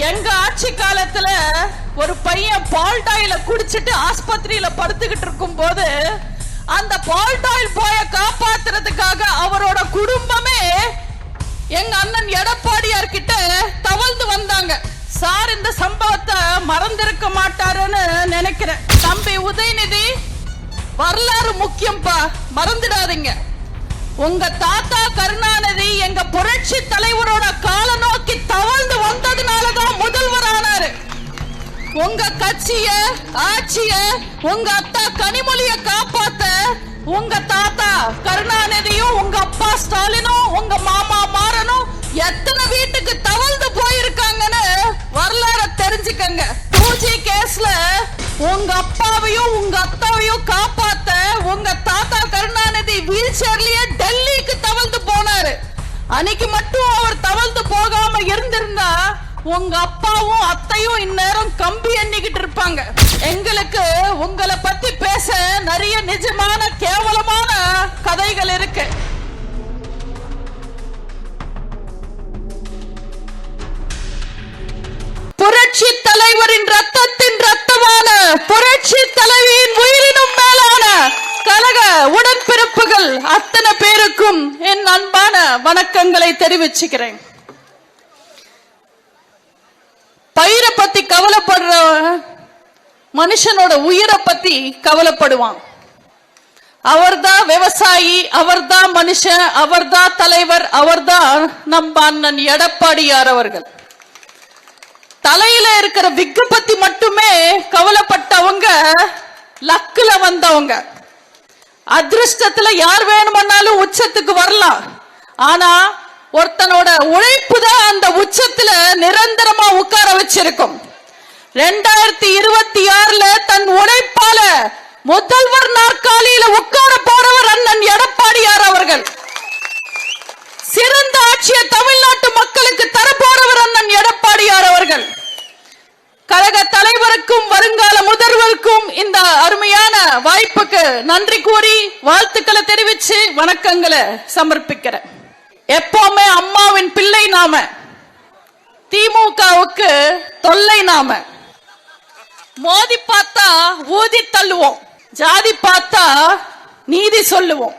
எங்க ஆட்சி காலத்துல ஒரு பையன் பால்டாயில குடிச்சிட்டு ஆஸ்பத்திரியில படுத்துக்கிட்டு இருக்கும் போது அந்த பால்டாயில் போய காப்பாத்துறதுக்காக அவரோட குடும்பமே எங்க அண்ணன் எடப்பாடியார் கிட்ட தவழ்ந்து வந்தாங்க. சார் இந்த சம்பவத்தை மறந்திருக்க மாட்டாருன்னு நினைக்கிறேன். தம்பி உதயநிதி, வரலாறு முக்கியம்பா, மறந்துடாதீங்க. உங்க தாத்தா கருணாநிதி எங்க புரட்சி தலைவரோட கால நோக்கி தவழ்ந்து வந்ததுனாலதான் முதல்வர் ஆனாரு. உங்க கட்சிய ஆட்சிய உங்க அத்தா கனிமொழிய காப்பாத்த உங்க தாத்தா கருணாநிதியும் உங்க அப்பா ஸ்டாலினும் உங்க மாமா மாறனும் எத்தனை வீட்டுக்கு தவழ்ந்து போயிருக்காங்கன்னு வரலாறு தெரிஞ்சுக்கங்க. 2G கேஸ்ல உங்க அப்பாவையும் உங்க அத்தாவையும் காப்பாத்த உங்க தாத்தா கருணாநிதி வீல் சேர்லயே டெல்லிக்கு தவழ்ந்து போனாரு. அன்னைக்கு மட்டும் அவர் தவழ்ந்து போகாம இருந்திருந்தா உங்க அப்பாவும் அத்தையும் இந்நேரம் கம்பி எண்ணிக்கிட்டு இருப்பாங்க. எங்களுக்கு உங்களை பத்தி பேச நிறைய நிஜமான கேவலமான கதைகள் இருக்கு. புரட்சி தலைவரின் ரத்தத்தின் ரத்தமான புரட்சி தலைவியின் உயிரினும் மேலான கழக உடன்பிறப்புகள் அத்தனை பேருக்கும் என் அன்பான வணக்கங்களை தெரிவிச்சுக்கிறேன். பயிரை பத்தி கவலைப்படுற மனுஷனோட உயிரை பத்தி கவலைப்படுவான். அவர்தான் விவசாயி, அவர்தான் மனுஷன், அவர்தான் தலைவர், அவர்தான் நம்ம அண்ணன் எடப்பாடியார் அவர்கள். தலையில இருக்கிற விக்கு பத்தி மட்டுமே கவலைப்பட்டவங்க லக்குல வந்தவங்க. அதிர்ஷ்டத்துல யார் வேணும்னாலும் உச்சத்துக்கு வரலாம். ஆனா ஒருத்தனோட உழைப்பு தான் அந்த உச்சத்துல நிரந்தரமா உட்கார வச்சிருக்கும். 2026ல தன் உழைப்பால முதல்வர் நாற்காலியில உட்கார போறவர் அண்ணன் எடப்பாடியார் அவர்கள். சிறந்த ஆட்சியை தமிழ்நாட்டு மக்களுக்கு தரப்போறவர் அண்ணன் எடப்பாடியார் அவர்கள். கழக தலைவருக்கும் வருங்கால முதல்வருக்கும் இந்த அருமையான வாய்ப்புக்கு நன்றி கூறி வாழ்த்துக்களை தெரிவிச்சு வணக்கங்களை சமர்ப்பிக்கிறேன். எப்பவுமே அம்மாவின் பிள்ளை நாம, திமுகவுக்கு தொல்லை நாம. மோதி பார்த்தா ஊதி தள்ளுவோம், ஜாதி பார்த்தா நீதி சொல்லுவோம்.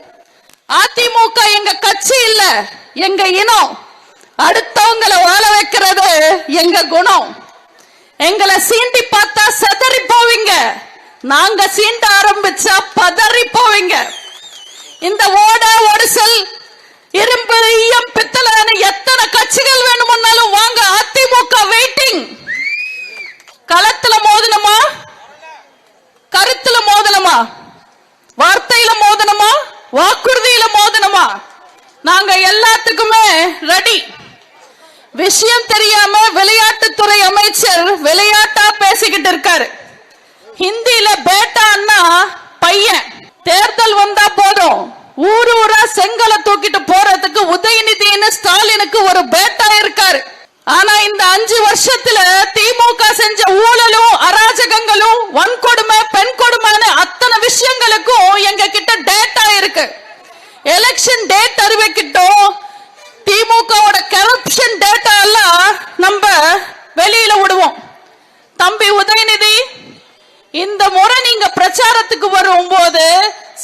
அதிமுக எங்க கட்சி இல்ல, எங்க இனம். அடுத்தவங்களை வாழ வைக்கிறது எங்க குணம். எங்களை சீண்டி பார்த்தா செதறி போவீங்க, நாங்க சீண்ட ஆரம்பிச்சா பதறி போவீங்க. இந்த ஓட ஒடிசல் இரும்பு ஈயம் பித்தளை எத்தனை கட்சிகள் வேணும்னாலும் வாங்க, அதிமுக வெயிட்டிங். களத்துல மோதனமா, கருத்துல மோதனமா, வார்த்தையில மோதனமா, வாக்குறுதியில மோதனமா, நாங்க எல்லாத்துக்குமே ரெடி. விஷயம் தெரியாம விளையாட்டுத்துறை அமைச்சர் விளையாட்டா பேசிக்கிட்டு இருக்காரு. ஹிந்தியில பேட்டான்னா பையன். தேர்தல் வந்தா போதும் ஊரு ஊரா செங்கலை தூக்கிட்டு போறதுக்கு உதயநிதினு ஸ்டாலினுக்கு ஒரு பேட்டா இருக்காரு. ஆனா இந்த 5 வருஷத்துல திமுக செஞ்ச ஊழலும் அராஜகங்களும் வன்கொடுமை பெண் கொடுமைன்னு அத்தனை விஷயங்களுக்கும் எங்க கிட்ட டேட்டா இருக்கு. எலெக்ஷன் டேட் அறிவிக்கிட்டோம். திமுகவோட கரப்ஷன் டேட்டா எல்லாம் நம்ம வெளியில விடுவோம். தம்பி உதயநிதி, இந்த முறை நீங்க பிரச்சாரத்துக்கு வரும்போது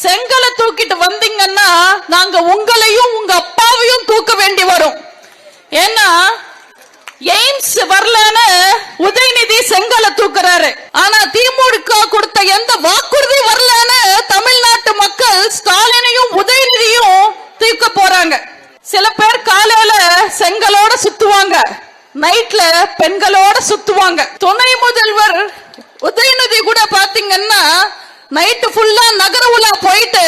செங்கலை தூக்கிட்டு வந்தீங்கன்னா நாங்க உங்களையும் உங்க அப்பாவையும் தூக்க வேண்டி வரும். ஏன்னா எய்ம்ஸ் வரலன்னு உதயநிதி செங்கலை தூக்குறாரு. ஆனா திமுக கொடுத்த எந்த வாக்குறுதி வரலன்னு தமிழ்நாட்டு மக்கள் ஸ்டாலினையும் உதயநிதியும் தூக்க போறாங்க. சில பேர் காலையில செங்கலோட சுத்துவாங்க, நைட்ல பெண்களோட சுத்துவாங்க. துணை முதல்வர் உதயநிதி கூட பாத்தீங்கன்னா நைட்டு ஃபுல்லா நகர உலா போயிட்டு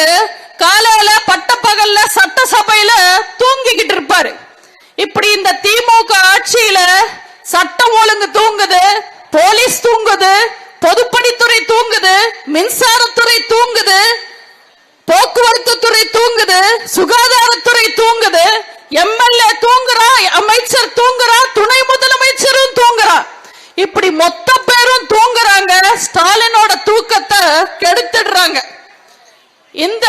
காலையில பட்டப்பகல்ல சட்டசபையில தூங்கிக்கிட்டு இருப்பாரு. இப்படி இந்த திமுக ஆட்சியில சட்டம் ஒழுங்கு தூங்குது, போலீஸ் தூங்குது, பொதுப்பணித்துறை தூங்குது, மின்சாரத்துறை தூங்குது, போக்குவரத்து துறை தூங்குது, சுகாதாரத்துறை தூங்குது, எம்எல்ஏ தூங்குறா, அமைச்சர் தூங்குறா, துணை முதலமைச்சரும் தூங்குறா. இப்படி மொத்த பேரும் தூங்குறாங்க. ஸ்டாலினோட தூக்கத்தை கெடுத்துடுறாங்க. இந்த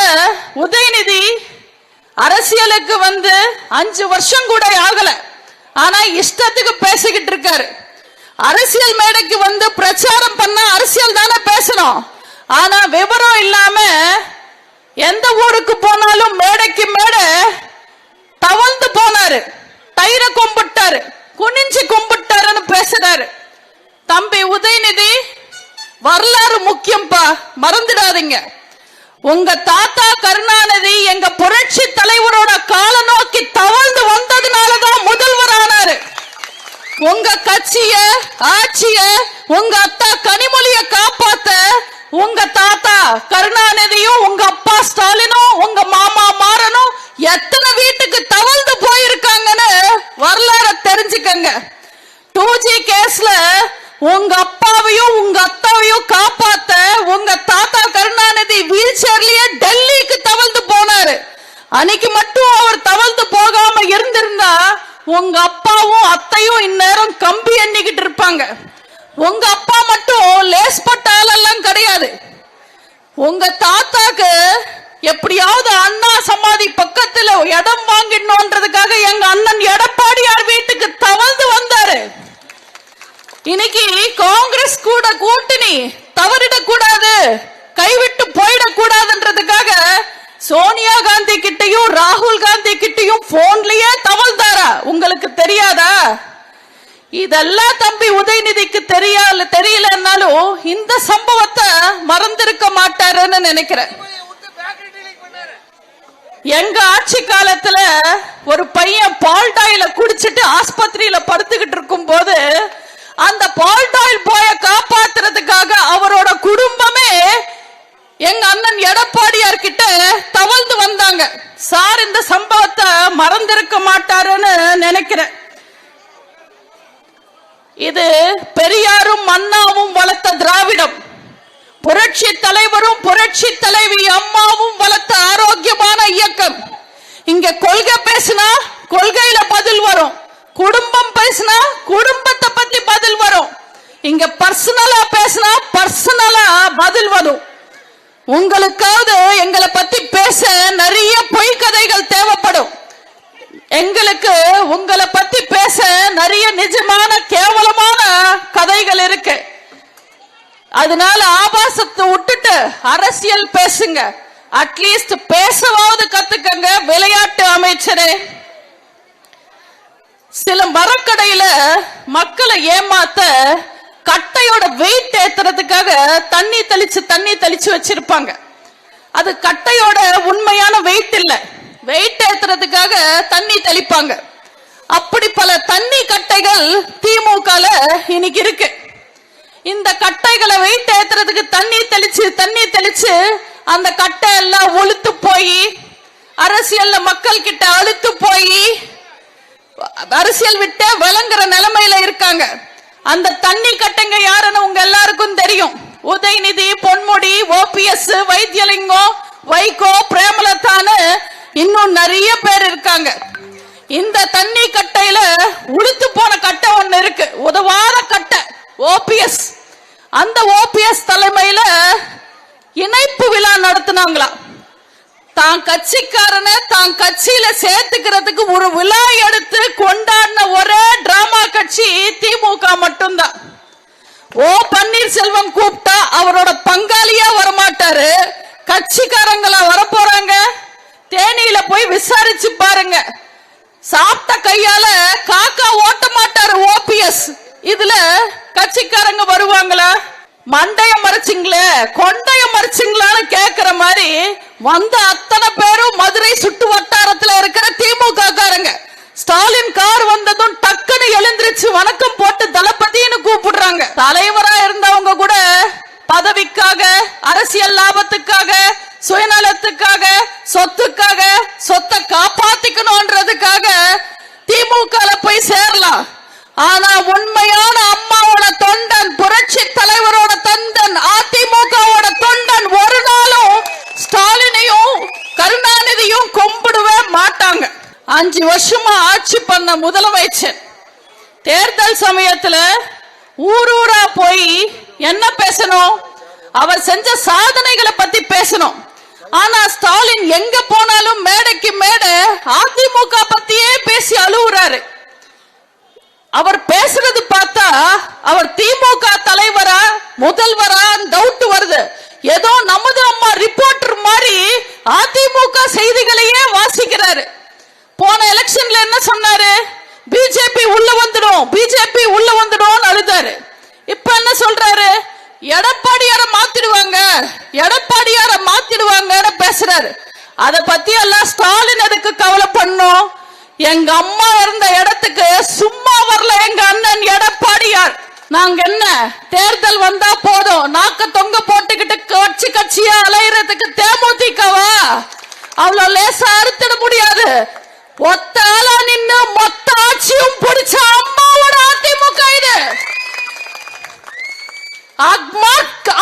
உதயநிதி அரசியலுக்கு வந்து 5 வருஷம் கூட ஆகல. ஆனா இஷ்டத்துக்கு பேசிக்கிட்டு இருக்காரு. அரசியல் மேடைக்கு வந்து பிரச்சாரம் பண்ண அரசியல் தானே பேசணும். ஆனா விவரம் இல்லாம எந்த ஊருக்கு போனாலும் மேடைக்கு மேடை தவழ்ந்து போனாரு, தயிர கும்பிட்டாரு, குனிஞ்சு கும்பிட்டாருன்னு பேசுறாரு. தம்பி உதயநிதி, வரலாறு முக்கியம்பா, மறந்துடாதீங்க. உங்க தாத்தா கருணாநிதி எங்க புரட்சி தலைவரோட கால நோக்கி தவழ்ந்து வந்ததுனாலதான் முதல்வர் ஆனாரு. உங்க கட்சிய ஆட்சிய உங்க அத்தா கனிமொழிய காப்பாத்த உங்க தாத்தா கருணாநிதியும் உங்க அப்பா ஸ்டாலினும் உங்க மாமா மாறனும் எத்தனை வீட்டுக்கு தவழ்ந்து போயிருக்காங்கன்னு வரலாறு தெரிஞ்சுக்கங்க. 2G கேஸ்ல உங்க அப்பாவையும் உங்க அத்தாவையும் காப்பாத்த உங்க தாத்தா கருணாநிதி வீல் சேர்லயே டெல்லிக்கு தவழ்ந்து போனாரு. அன்னைக்கு மட்டும் அவர் தவழ்ந்து போகாம இருந்திருந்தா உங்க அப்பாவும் அத்தையும் இந்நேரம் கம்பி எண்ணிக்கிட்டு இருப்பாங்க. உங்க அப்பா மட்டும் லேஸ்பட்ட ஆளெல்லாம் கிடையாது. உங்க தாத்தாக்கு எப்படியாவது அண்ணா சமாதி பக்கத்துல இடம் வாங்கிடணும்ன்றதுக்காக எங்க அண்ணன் எடப்பாடியார் வீட்டுக்கு தவழ்ந்து வந்தாரு. இன்னைக்கு காங்கிரஸ் கூட கூட்டணி தவறிடக்கூடாது, கைவிட்டு போயிடக்கூடாதுன்றதுக்காக சோனியா காந்தி கிட்டையும் ராகுல் காந்தி கிட்டையும் போன்லயே தவழ்ந்தாரா? உங்களுக்கு தெரியாதா? இதெல்லாம் தம்பி உதயநிதிக்கு தெரியலன்னாலும் இந்த சம்பவத்தை மறந்திருக்க மாட்டாருன்னு நினைக்கிறேன். எங்க ஆட்சி காலத்துல ஒரு பையன் பால்டாயில குடிச்சிட்டு ஆஸ்பத்திரியில படுத்துக்கிட்டு இருக்கும் போது அந்த பால்டாயில் போய காப்பாத்துறதுக்காக அவரோட குடும்பமே எங்க அண்ணன் எடப்பாடியார் கிட்ட தவழ்ந்து வந்தாங்க. சார் இந்த சம்பவத்தை மறந்திருக்க மாட்டாருன்னு நினைக்கிறேன். இது பெரியாரும் அண்ணாவும் வளர்த்த திராவிடம், புரட்சி தலைவரும் புரட்சி தலைவி அம்மாவும் வளர்த்த ஆரோக்கியமான இயக்கம். இங்க கொள்கை பேசினா கொள்கையில பதில் வரும், குடும்பம் பேசினா குடும்பத்தை பத்தி பதில் வரும், இங்க பர்சனலா பேசினா பர்சனலா பதில் வரும். உங்களுக்காவது எங்களை பத்தி பேச நிறைய பொய் கதைகள் தேவைப்படும். எங்களுக்கு உங்களை பத்தி பேச நிறைய நிஜமான கேவலமான கதைகள் இருக்கு. அதனால ஆபாசத்தை விட்டுட்டு அரசியல் பேசுங்க. அட்லீஸ்ட் பேசவாவது கத்துக்கங்க. விளையாட்டு அமைச்சரே, சில மரக்கடையில மக்களை ஏமாத்த கட்டையோட வெயிட் ஏத்துறதுக்காக தண்ணி தெளிச்சு வச்சிருப்பாங்க. அது கட்டையோட உண்மையான வெயிட் இல்ல, வெயிட் ஏத்துறதுக்காக தண்ணி தெளிப்பாங்க. அப்படி பல தண்ணி கட்டைகள் திமுகல இன்னைக்கு இருக்கு. இந்த கட்டைகளை வெயிட் ஏத்துறதுக்கு தண்ணி தெளிச்சு அந்த கட்டை எல்லாம் ஒழுத்து போய் அரசியல்ல மக்கள் கிட்ட அழுத்து போய் அரசியல் விட்டு விளங்குற நிலைமையில இருக்காங்க. அந்த தண்ணி கட்டைங்க யாருன்னு உங்க எல்லாருக்கும் தெரியும். உதயநிதி, பொன்முடி, OPS, வைத்தியலிங்கம், வைகோ, பிரேமலதான்னு இன்னும் நிறைய பேர் இருக்காங்க. இந்த தண்ணி கட்டையில உளுத்து போன கட்டை ஒண்ணு இருக்கு, உதவாத கட்டை OPS. அந்த OPS தலைமையில இணைப்பு விழா நடத்தினாங்களா. தான் கட்சிக்காரனை தான் கட்சியில சேர்த்துக்கிறதுக்கு ஒரு விழா எடுத்து கொண்டாடின ஒரே டிராமா கட்சி திமுக மட்டும்தான். ஓ பன்னீர்செல்வம் கூப்பிட்டா அவரோட பங்காளியா வரமாட்டாரு, கட்சிக்காரங்களா வரப்போறாங்க. தேனியில போய் விசாரிச்சு பாருங்க. சாப்பிட்ட கையால காக்கா ஓட்ட மாட்டாரு OPS. இதுல கட்சிக்காரங்க வருவாங்களா? மண்டைய மறைச்சிங்களே கொண்டைய மறைச்சிங்களான்னு கேக்குற மாதிரி வந்த அத்தனை பேரும் மதுரை சுட்டு வட்டாரத்துல இருக்கிற திமுக காரங்க. ஸ்டாலின் கார் வந்ததும் டக்குன்னு எழுந்திருச்சு வணக்கம் போட்டு தளபதினு கூப்பிடுறாங்க. தலைவரா இருந்தவங்க கூட பதவிக்காக, அரசியல் லாபத்துக்காக, சுயநலத்துக்காக, சொத்தை காப்பாத்திக்கணும்ன்றதுக்காக திமுக போய் சேரலாம். ஆனா உண்மையான அம்மாவோட தொண்டன், புரட்சி தலைவரோட தொண்டன், அதிமுகவோட தொண்டன் ஒரு நாளும் ஸ்டாலினையும் கருணாநிதியும் கும்பிடவே மாட்டாங்க. 5 வருஷமா ஆட்சி பண்ண முதலமைச்சர் தேர்தல் சமயத்துல ஊரூரா போய் என்ன பேசணும்? அவர் செஞ்ச சாதனைகளை பத்தி பேசணும். ஆனா ஸ்டாலின் எங்க போனாலும் மேடைக்கு மேடை அதிமுக பத்தியே பேசி அழுவுறாரு. அவர் பேசுறது பார்த்தா அவர் முதல்வரா டவுட் வருது. ஏதோ நமது அம்மா ரிப்போர்ட்டர் மாதிரி அதிமுக செய்திகளையே வாசிக்கிறாரு. போன எலெக்ஷன்ல என்ன சொன்னாரு? பிஜேபி உள்ள வந்துடும், பிஜேபி உள்ள வந்துடும் அழுதாரு. இப்ப என்ன சொல்றாரு? எடப்பாடியார மாத்திடுவாங்க, எடப்பாடியார மாத்திடுவாங்கன்னு பேசுறாரு. அத பத்தி எல்லாம் ஸ்டாலின் எதுக்கு கவலை பண்ணும்? எங்க அம்மா இருந்த இடத்துக்கு சும்மா வரல எங்க அண்ணன் எடப்பாடியார். நாங்க என்ன தேர்தல் வந்தா போதும் நாக்க தொங்க போட்டுக்கிட்டு கட்சி கட்சியா அலையறதுக்கு தேமுதிகவா? அவ்வளவு லேசா அறுத்திட முடியாது. ஒத்த ஆளா நின்னு மொத்த ஆட்சியும் பிடிச்ச அம்மாவோட அதிமுக இது.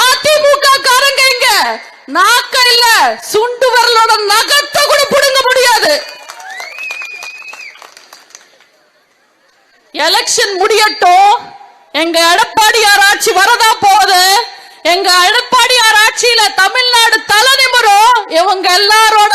அதிமுக காரங்க இங்க நாக்க இல்ல, சுண்டு விரலோட நகத்தை கூட புடுங்க முடியாது. எலெக்ஷன் முடியட்டும், எங்க எடப்பாடியார் ஆட்சி வரதா போகுது. எங்க எடப்பாடியார் ஆட்சியில தமிழ்நாடு தலை நிமிரும். இவங்க எல்லாரோட